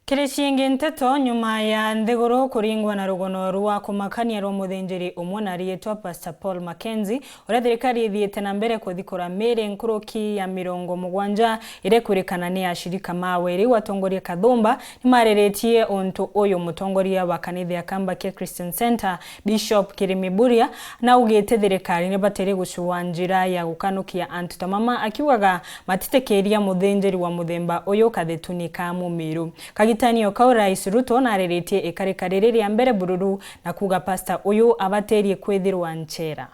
Kirishingi nteto nyuma ya nthiguru kuringwa na rugono rwa kumakania rwa muthinjiri umwe na rietwa Pastor Paul MCKENZIE uria thirikari ithiete na mbere kuthikura miri nkuruki ya 70 ire kurikana ni ashirika mawe riu atongoria Kathumba ni mareretie onto uyu mutongoria wa kanitha ya Kambake Christian Center Bishop BURIA na ugite thirikari ni batere gucua njira ya gukanukia antu tamama akiwaga matitekeria muthinjiri wa muthemba uyu kathetuni ka MERU. Gitaniyo kau RAIS RUTO na areretie ikarikariria mbere bururu na kuga pastor uyu abaterie KUITHIRWA NCHEERA.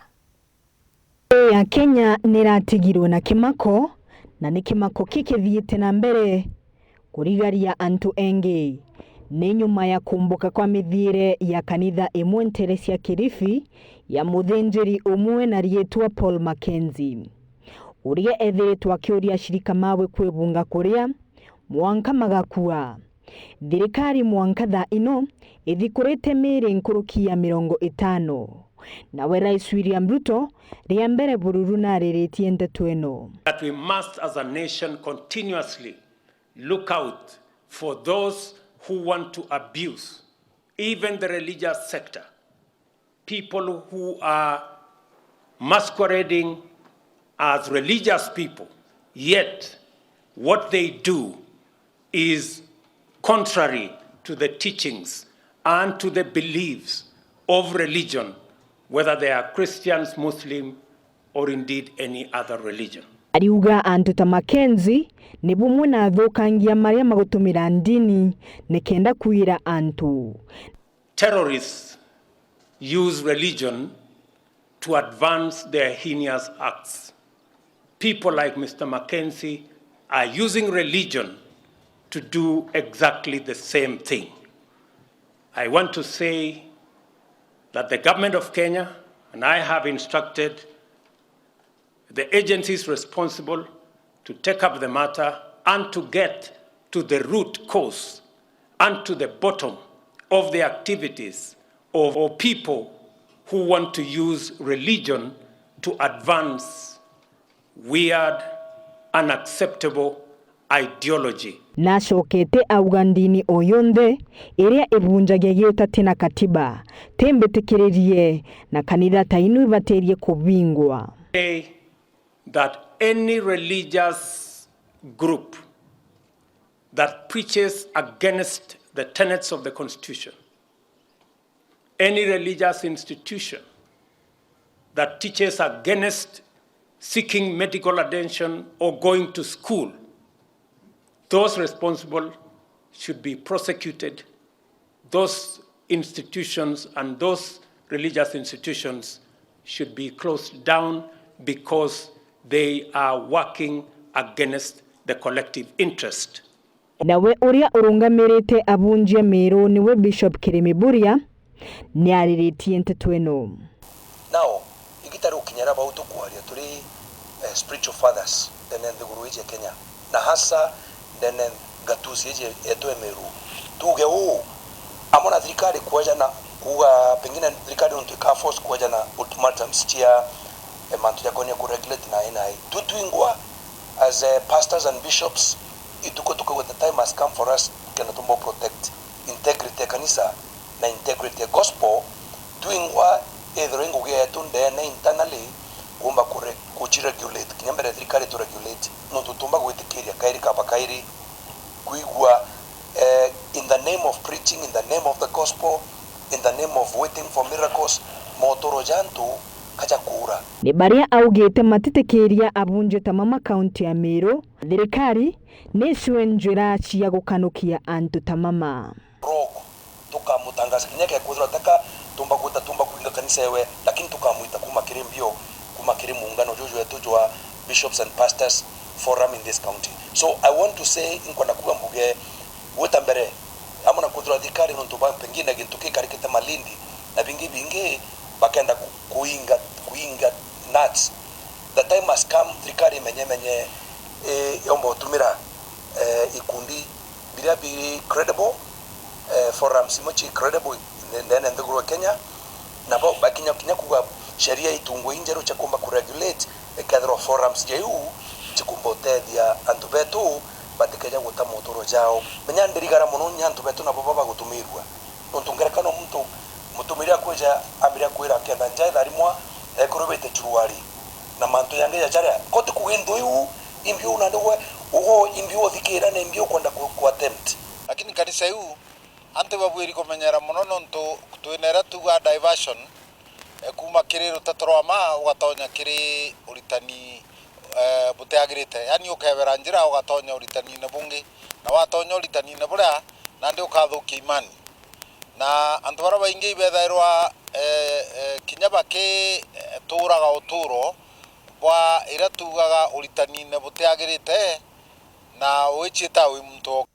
Ya Kenya niratigirwo na kimako na ni kimako kikithiete na mbere kurigaria antu engi ni nyuma ya kumbuka kwa mithiire ya kanitha imwe ntere cia Kilifi ya muthinjiri umwe na rietwa Paul MCKENZIE uria ethiritwo akiuria shirika mawe kwibunga kuria mwanka magakua. Thirikari mwankatha ino ithikurite miri nkuruki ya 50 nawe RAIS William RUTO riambere bururu na areretie ndeto eno. That we must as a nation continuously look out for those who want to abuse even the religious sector, people who are masquerading as religious people, yet what they do is contrary to the teachings and to the beliefs of religion, whether they are Christians, Muslim, or indeed any other religion. Ariuga antu ta MCKENZIE ni bumwe na thukangia maria magutumira ndini nikenda kuira antu. Terrorists use religion to advance their heinous acts. People like Mr. MCKENZIE are using religion to do exactly the same thing. I want to say that the government of Kenya and I have instructed the agencies responsible to take up the matter and to get to the root cause and to the bottom of the activities of people who want to use religion to advance weird, unacceptable ideology. Nashokete augandini oyonthe iria ibunjagia giutati na katiba tembetikiririe na kanitha tainu ibaterie kubingwa. Say that any religious group that preaches against the tenets of the Constitution, any religious institution that teaches against seeking medical attention or going to school, those responsible should be prosecuted. Those institutions and those religious institutions should be closed down because they are working against the collective interest. Nawe uria urungamirite abunjia MERU niwe Bishop BURIA ni areretie nteto eno. Now, igitari ukinyara bautu kwaria turi spiritual fathers then the guru ya Kenya na hasa then gatusi yetu MERU tuge amona thirikari kuja na kuga pengine thirikari untuka force kuja na ultimatums tia mantu ya konya kuregulate na ina tutuingwa as pastors and bishops ituko the time has come for us to protect integrity kanisa na integrity gospel tuingwa edrengo yetu ndene internally kumba kuchiregulate kinyambere thirikari to regulate no tutumba gwitikiria kairi kapa kairi kuigwa in the name of preaching, in the name of the gospel, in the name of waiting for miracles motoro jantu kaja kura ni baria augite matitekeria abunje tamama county ya MERU thirikari ni njira cia gukanukia antu tamama rogo tukamutangaza kinyake kuzura taka tumba kuinga kanisa yewe lakini tukamuita kuma kirimbio kuma kirimu muungano juju yetu jwa bishops and pastors forum in this county. So I want to say inkwana kuwa mbuge wetambere amona kudura dhikari nuntuba pengine gintuki karikete Malindi na bingi bakenda kuinga nuts. The time has come dhikari menye yombo tumira ikundi bila be credible forums much credible in the guru Kenya na bakinya kuwa sheria itungwe injero cha kumba kuregulate kadro forums jeu chikumbote dia antubetu batikeja guta motoro jao menya ndirigara muno nyantu betu na baba bagutumirwa ntungerekano muntu mutumiria kuja amira kwira kenda njai darimwa ekurubete churuari na mantu yange ya jara kote kugendo yu imbio na ndo uho imbio thikira na imbio kwenda ku attempt lakini kanisa yu ante babwiri komenyera muno nontu twinera tuga diversion kuma kiri rutatoroma ugatonya kiri uritani buteagirite yani ukebera njira ugatonya uritani ne bungi na watonya uritani ne bura na ndi ukathukia imani na antu bara baingi bethairwa kinyaba ki turaga uturo bwa ira tugaga uritani ne buteagirite na wichita wi muntu